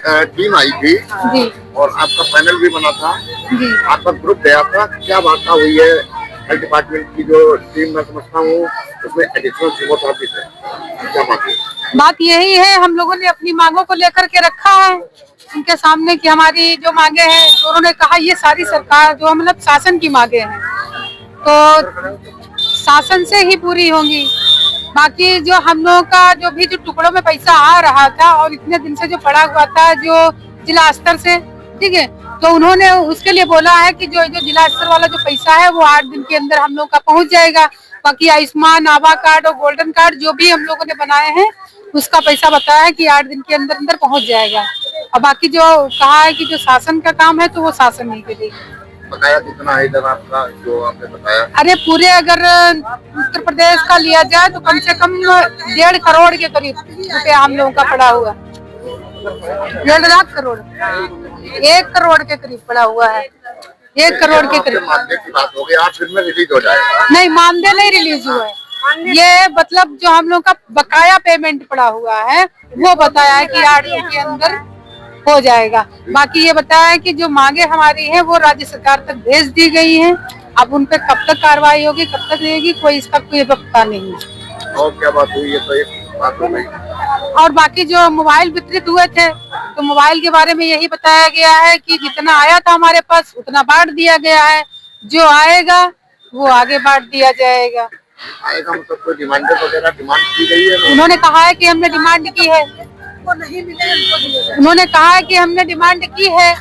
Team आई थी जी और आपका पैनल भी बना था, जी। आपका ग्रुप गया था, क्या वार्ता हुई है? हेल्थ डिपार्टमेंट की जो टीम मैं समझता हूँ उसमें एडिशनल चीफ ऑफिस है, क्या बात है? बात यही है, हम लोगों ने अपनी मांगों को लेकर के रखा है उनके सामने कि हमारी जो मांगे हैं, तो उन्होंने कहा ये सारी सरकार जो मतलब शासन की मांगे हैं तो शासन से ही पूरी होंगी। बाकी जो हम लोगों का जो टुकड़ों में पैसा आ रहा था और इतने दिन से जो पड़ा हुआ था जो जिला स्तर से, ठीक है, तो उन्होंने उसके लिए बोला है कि जो जो जिला स्तर वाला जो पैसा है वो 8 दिन के अंदर हम लोग का पहुंच जाएगा। बाकी आयुष्मान आभा कार्ड और गोल्डन कार्ड जो भी हम लोगों ने बनाए हैं उसका पैसा बताया है कि 8 दिन के अंदर अंदर पहुंच जाएगा। और बाकी जो कहा है कि जो शासन का काम है तो वो शासन नहीं करेगी। बताया कितना है इधर आपका जो आपने बताया? अरे पूरे अगर उत्तर प्रदेश का लिया जाए तो कम से कम 1.5 करोड़ के करीब रुपया हम लोगों का पड़ा हुआ, 1.5 लाख करोड़, 1 करोड़ के करीब पड़ा हुआ है, 1 करोड़ के करीब। मानदेय की बात हो गई, 8 दिन में रिलीज हो जाएगा? नहीं, मानदेय नहीं रिलीज हुआ है, ये मतलब जो हम लोग का बकाया पेमेंट पड़ा हुआ है वो बताया है कि 8 दिन के अंदर हो जाएगा। बाकी ये बताया है कि जो मांगे हमारी हैं वो राज्य सरकार तक भेज दी गई हैं। अब उन पे कब तक कार्रवाई होगी कब तक रहेगी कोई इसका कोई पता नहीं है। और क्या बात हुई है? तो एक बात हो गई। और बाकी जो मोबाइल वितरित हुए थे तो मोबाइल के बारे में यही बताया गया है कि जितना आया था हमारे पास उतना बांट दिया गया है, जो आएगा वो आगे बांट दिया जाएगा। आएगा मतलब कोई डिमांड वगैरह डिमांड की गई है? उन्होंने कहा है कि हमने डिमांड की है, उन्होंने कहा है कि हमने डिमांड की है,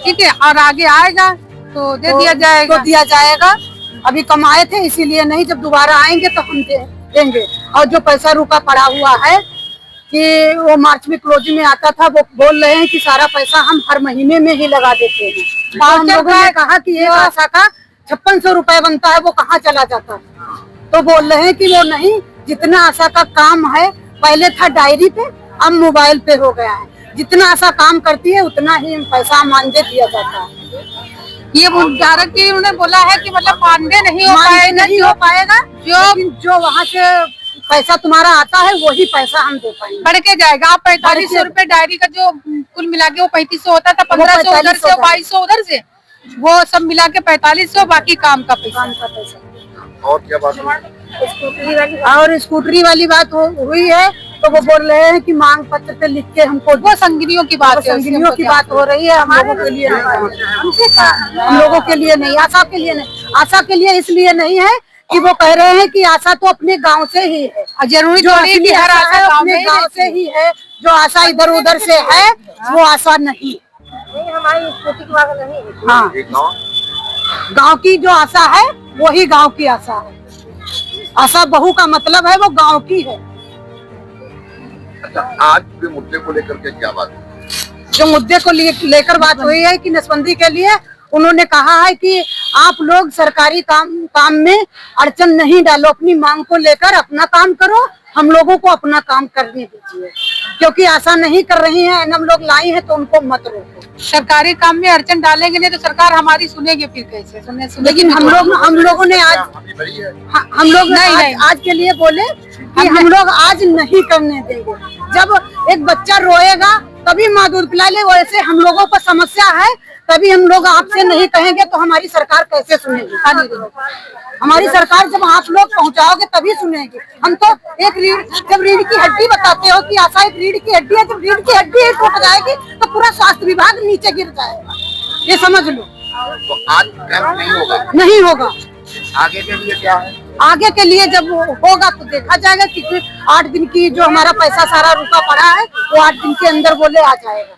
ठीक है, और आगे आएगा तो दे दिया जाएगा, तो दिया जाएगा। अभी कमाए थे इसीलिए नहीं, जब दोबारा आएंगे तो हम देंगे। और जो पैसा रुका पड़ा हुआ है कि वो मार्च में क्लोजिंग में आता था, वो बोल रहे हैं कि सारा पैसा हम हर महीने में ही लगा देते हैं। तो हम लोगों ने कहा कि एक आशा का 5600 रुपए बनता है वो कहाँ चला जाता है, तो बोल रहे हैं कि वो नहीं, जितना आशा का काम है पहले था डायरी पे अब मोबाइल पे हो गया है, जितना आशा काम करती है उतना ही पारिश्रमिक मानदेय दिया जाता है। ये डायरेक्टली उन्होंने बोला है कि मतलब मानदेय नहीं हो पाएगा, जो वहाँ से पैसा तुम्हारा आता है वही पैसा हम दे पाएंगे, बढ़ के जाएगा। आप 4500 रुपए डायरी का जो कुल मिला के वो 3500 होता था, 1500 उधर से 2200 उधर से, वो सब मिला के 4500, बाकी काम का पैसा। और क्या बात हुई? और स्कूटरी वाली बात हुई है तो वो बोल रहे हैं कि मांग पत्र पे लिख के हमको, वो संगिनियों की बात है, संगिनियों की बात हो रही है, हम लोगों के लिए हम लोगों के लिए नहीं, आशा के लिए नहीं। आशा के लिए इसलिए नहीं है कि वो कह रहे हैं कि आशा तो अपने गांव से ही है, जरूरी थोड़ी है कि हर आशा अपने गांव से ही है, जो आशा इधर उधर से है वो आशा नहीं। हमारी स्कूटी की बात नहीं है, हाँ, गांव की जो आशा है वही गांव की आशा है। आशा बहू का मतलब है वो गांव की है। अच्छा, आज के मुद्दे को लेकर के क्या बात है? जो मुद्दे को लेकर बात हुई है कि नसबंदी के लिए उन्होंने कहा है कि आप लोग सरकारी काम में अड़चन नहीं डालो, अपनी मांग को लेकर अपना काम करो, हम लोगों को अपना काम करने दीजिए, क्योंकि आशा नहीं कर रही है, हम लोग लाई हैं तो उनको मत रोको। सरकारी काम में अड़चन डालेंगे नहीं तो सरकार हमारी सुनेगी फिर कैसे? सुने लेकिन हम लोगों ने आज हम लोग आज के लिए बोले कि हम लोग आज नहीं करने देंगे। जब एक बच्चा रोएगा तभी माँ दूध पिला ले, वैसे हम लोगों को समस्या है तभी हम लोग आपसे नहीं कहेंगे तो हमारी सरकार कैसे सुनेगी? हमारी सरकार जब आप लोग पहुंचाओगे तभी सुनेगी। हम तो जब रीढ़ की हड्डी बताते हो कि आशा एक रीढ़ की हड्डी है, जब रीढ़ की हड्डी टूट जाएगी तो पूरा स्वास्थ्य विभाग नीचे गिर जाएगा, ये समझ लो। तो आज कैंप नहीं होगा? नहीं होगा। आगे के लिए क्या है? आगे के लिए जब होगा तो देखा जाएगा कि 8 दिन की जो हमारा पैसा सारा रुका पड़ा है वो 8 दिन के अंदर बोले आ जाएगा।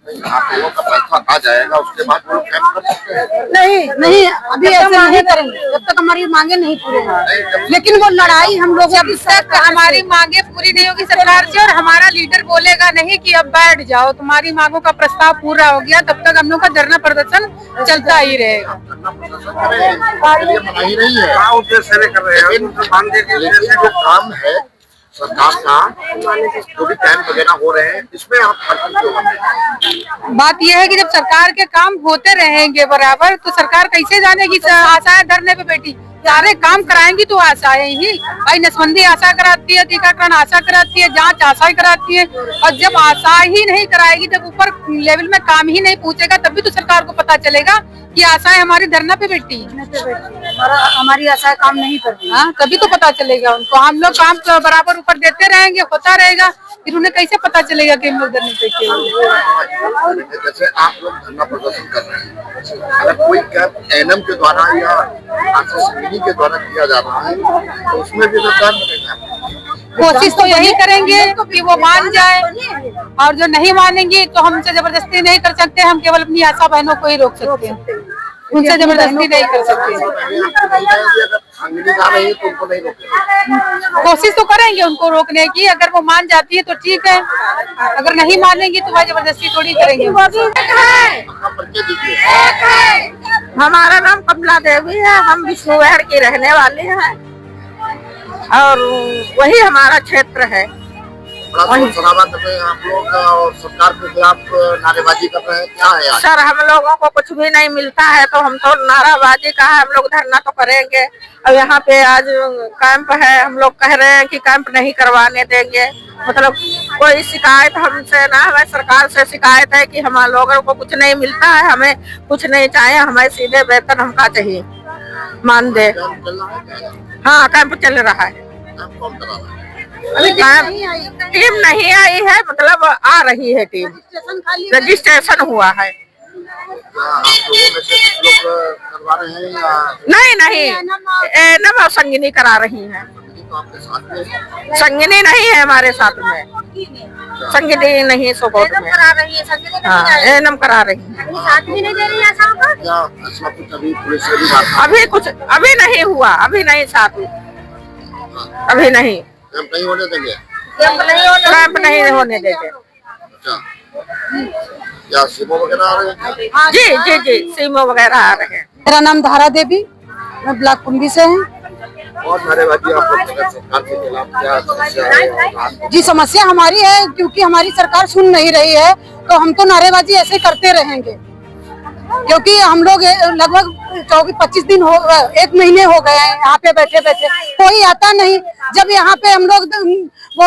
आप लोगों का पैसा आ जाएगा उसके बाद वो कैंप कर सकते हैं? नहीं अभी ऐसे नहीं करेंगे जब तक हमारी मांगे नहीं पूरी होंगी। लेकिन वो लड़ाई हम लोग जब तक हमारी मांगे पूरी नहीं होगी सरकार से और हमारा लीडर बोलेगा नहीं कि अब बैठ जाओ तुम्हारी मांगों का प्रस्ताव पूरा हो गया, तब तक हम लोग का धरना प्रदर्शन चलता ही रहेगा। मना ही नहीं है, जो काम है सरकार का, जो भी कैंप वगैरह हो रहे हैं इसमें आप बात यह है कि जब सरकार के काम होते रहेंगे बराबर तो सरकार कैसे जानेगी आशाएं धरने पे बैठी? सारे काम कराएंगी तो आशाएं ही भाई, नसबंदी आशा कराती है, टीकाकरण आशा कराती है, जांच आशा कराती है। और जब आशा ही नहीं कराएगी, जब ऊपर लेवल में काम ही नहीं पूछेगा, तभी तो सरकार को पता चलेगा कि आशाएं हमारी धरना पे बैठी हमारी आशा काम नहीं कर रही। हाँ, तभी तो पता चलेगा उनको। हम लोग काम तो बराबर ऊपर देते रहेंगे, होता रहेगा, फिर उन्हें कैसे पता चलेगा कि हम लोग धरने पे क्यों। जैसे आप लोग धरना प्रदर्शन कर रहे हैं, अगर कोई कैंप एनएम के द्वारा या आरसीसीबी के द्वारा किया जा रहा है तो उसमें भी योगदान मिलेगा। कोशिश तो यही करेंगे कि वो मान जाए, और जो नहीं मानेंगी तो हमसे जबरदस्ती नहीं कर सकते। हम केवल अपनी आशा बहनों को ही रोक सकते हैं, उनसे जबरदस्ती नहीं कर सकते। कोशिश तो करेंगे उनको रोकने की, अगर वो मान जाती है तो ठीक है, अगर नहीं मानेंगी तो वह जबरदस्ती थोड़ी करेंगे। हमारा नाम कमला देवी है, हम विष्णुविहार के रहने वाले हैं और वही हमारा क्षेत्र है। आप लोग और सरकार के खिलाफ नारेबाजी कर रहे हैं, क्या है आज? सर, हम लोगों को कुछ भी नहीं मिलता है तो हम तो नाराबाजी का है, हम लोग धरना तो करेंगे। और यहाँ पे आज कैंप है, हम लोग कह रहे हैं कि कैंप नहीं करवाने देंगे। मतलब कोई शिकायत हमसे ना, हमें सरकार से शिकायत है कि हम लोगों को कुछ नहीं मिलता है, हमें कुछ नहीं चाहिए, हमें सीधे वेतन हमका चाहिए, मान दे। हाँ, कैंप चल रहा है, अभी टीम नहीं आई है, मतलब आ रही है टीम, रजिस्ट्रेशन हुआ है। आप लोगों में से कुछ लोग करवा रहे हैं या नहीं, एनएम और संगिनी करा रही हैं। तो आपके साथ में संगिनी नहीं है हमारे साथ में, संगिनी नहीं सोबत में करा रही है, हाँ, एनएम करा रही है। क्या कुछ अभी पुलिस से भी बात अभी नहीं हुआ, अभी नहीं साथ में, अभी नहीं कैंप नहीं होने देंगे? कैंप नहीं होने देंगे। अच्छा, क्या सीमो वगैरह आ रहे हैं? जी, सीमो वगैरह आ रहे हैं। मेरा नाम धारा देवी, मैं ब्लॉक कुंभी से हूँ। और नारेबाजी आप लोग कर सरकार के खिलाफ क्या समस्या है? जी, समस्या हमारी है क्योंकि हमारी सरकार सुन नहीं रही है, तो हम तो नारेबाजी ऐसे करते रहेंगे। क्योंकि हम लोग लगभग 24-25 दिन हो, 1 महीने हो गए हैं यहाँ पे बैठे बैठे, कोई आता नहीं। जब यहाँ पे हम लोग वो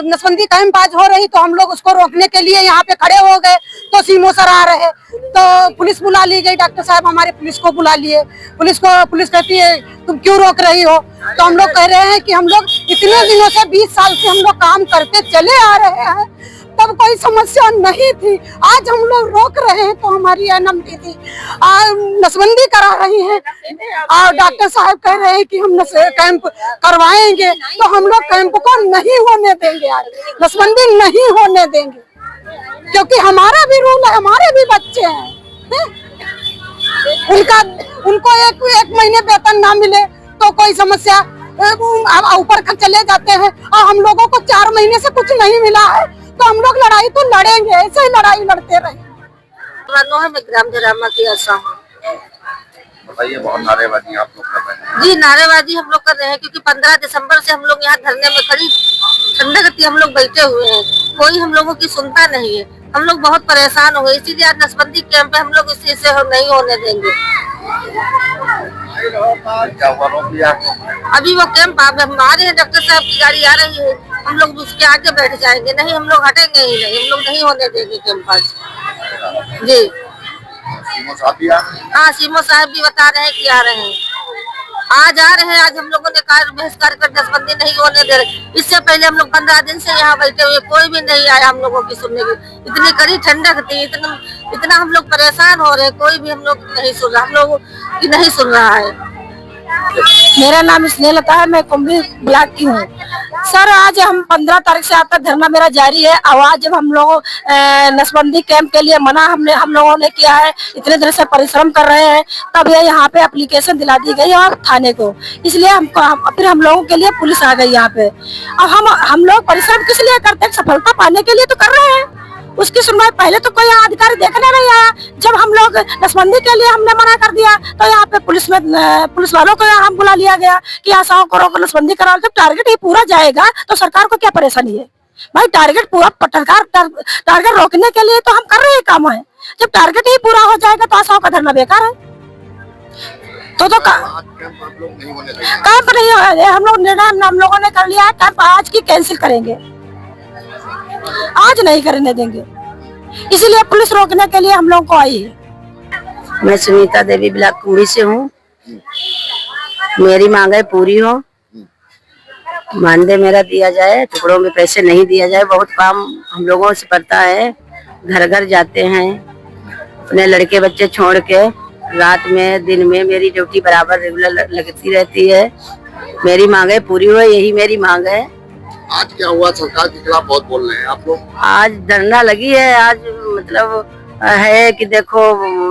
नसबंदी कैंप आज हो रही तो हम लोग उसको रोकने के लिए यहाँ पे खड़े हो गए, तो सीमो सर आ रहे, तो पुलिस बुला ली गई, डॉक्टर साहब हमारे पुलिस को बुला लिए। पुलिस कहती है तुम क्यों रोक रही हो? तो हम लोग कह रहे हैं कि हम लोग इतने दिनों से 20 साल से हम लोग काम करते चले आ रहे हैं, तब कोई समस्या नहीं थी। आज हम लोग रोक रहे हैं तो हमारी एनएम दीदी नसबंदी करा रही है और डॉक्टर साहब कह रहे हैं कि हम कैंप करवाएंगे, तो हम लोग कैंप को नहीं होने देंगे, आज नसबंदी नहीं होने देंगे, क्योंकि हमारा भी रूल है, हमारे भी बच्चे हैं। उनको एक महीने वेतन ना मिले तो कोई समस्या, ऊपर चले जाते हैं, और हम लोगों को 4 महीने से कुछ नहीं मिला है, तो हम लोग लड़ाई तो लड़ेंगे, ऐसे ही लड़ाई लड़ते रहेंगे। बताइए, बहुत नारेबाजी आप लोग कर रहे हैं। जी, नारेबाजी हम लोग कर रहे हैं क्योंकि 15 दिसंबर से हम लोग यहाँ धरने में खड़ी ठंडक हम लोग बैठे हुए हैं, कोई हम लोगों की सुनता नहीं है, हम लोग बहुत परेशान हुए, इसीलिए आज नसबंदी कैंप पे हम लोग इसी से नहीं होने देंगे। क्या हुआ, रोक लिया? अभी वो कैंप आ रहे हैं, डॉक्टर साहब की गाड़ी आ रही है, हम लोग उसके आगे बैठ जाएंगे, नहीं हम लोग हटेंगे ही नहीं, हम लोग नहीं होने देंगे कैंप आज। जी, सीमो साहब भी आ रहे हैं? हाँ, सीमो साहब भी बता रहे हैं कि आ रहे हैं, आज आ रहे हैं। आज हम लोगों ने बहिष्कार कर नसबंदी नहीं होने दे रहे। इससे पहले हम लोग 15 दिन से यहाँ बैठे हुए, कोई भी नहीं आया हम लोगों की सुनने की। इतनी कड़ी ठंडक थी, इतना हम लोग परेशान हो रहे, कोई भी हम लोग नहीं सुन रहा, हम लोग की नहीं सुन रहा है। मेरा नाम स्नेहलता है, मैं कुंभी ब्लॉक की हूँ। सर, आज हम 15 तारीख से आपका धरना मेरा जारी है। आवाज जब हम लोग नसबंदी कैंप के लिए मना हम लोगों ने किया है, इतने देर से परिश्रम कर रहे हैं, तब ये यहाँ पे एप्लीकेशन दिला दी गई और थाने को, इसलिए फिर हम लोगों के लिए पुलिस आ गई यहाँ पे। अब हम लोग परिश्रम किस लिए करते हैं? सफलता पाने के लिए तो कर रहे हैं, उसकी सुनवाई पहले तो कोई अधिकारी देखने नहीं आया। जब हम लोग नसबंदी के लिए हमने मना कर दिया तो यहाँ पे पुलिस वालों को हम बुला लिया गया कि आशाओं को रोको, नसबंदी कराओ। जब टारगेट ही पूरा जाएगा तो सरकार को क्या परेशानी है भाई? टारगेट पूरा, टारगेट रोकने के लिए तो हम कर रहे हैं काम है, जब टारगेट ही पूरा हो जाएगा तो आशाओं का धरना बेकार है। तो आज कैंप आप लोग नहीं होने देंगे। कैंप नहीं हो, हम लोग निर्णय हम लोगों ने कर लिया है, कैंप आज की कैंसिल करेंगे, आज नहीं करने देंगे, इसलिए पुलिस रोकने के लिए हम लोग को आई है। मैं सुनीता देवी ब्लॉक कुंभी से हूँ। मेरी मांगे पूरी हो, मानदेय मेरा दिया जाए, टुकड़ों में पैसे नहीं दिया जाए। बहुत काम हम लोगों से पड़ता है, घर घर जाते हैं अपने लड़के बच्चे छोड़ के, रात में दिन में मेरी ड्यूटी बराबर रेगुलर लगती रहती है। मेरी मांगे पूरी हो, यही मेरी मांग है। आज क्या हुआ, सरकार के खिलाफ बहुत बोल रहे हैं आप लोग? आज धरना लगी है, आज मतलब है कि देखो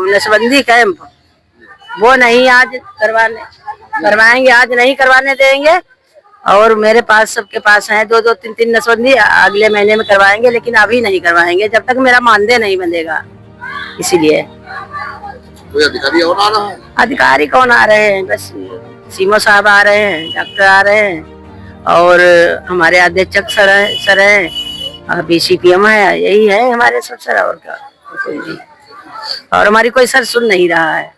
नसबंदी कैंप वो नहीं आज करवाएंगे, आज नहीं करवाने देंगे। और मेरे पास सबके पास है 2-2, 3-3 नसबंदी, अगले महीने में करवाएंगे, लेकिन अभी नहीं करवाएंगे जब तक मेरा मानदेय नहीं बंधेगा। इसीलिए कोई अधिकारी और आ रहा है? अधिकारी कौन आ रहे हैं, बस सीमो साहब आ रहे हैं, डॉक्टर आ रहे हैं और हमारे अध्यक्ष सर है, BCPM है, यही है हमारे सब सर, और क्या कोई नहीं। और हमारी कोई सर सुन नहीं रहा है।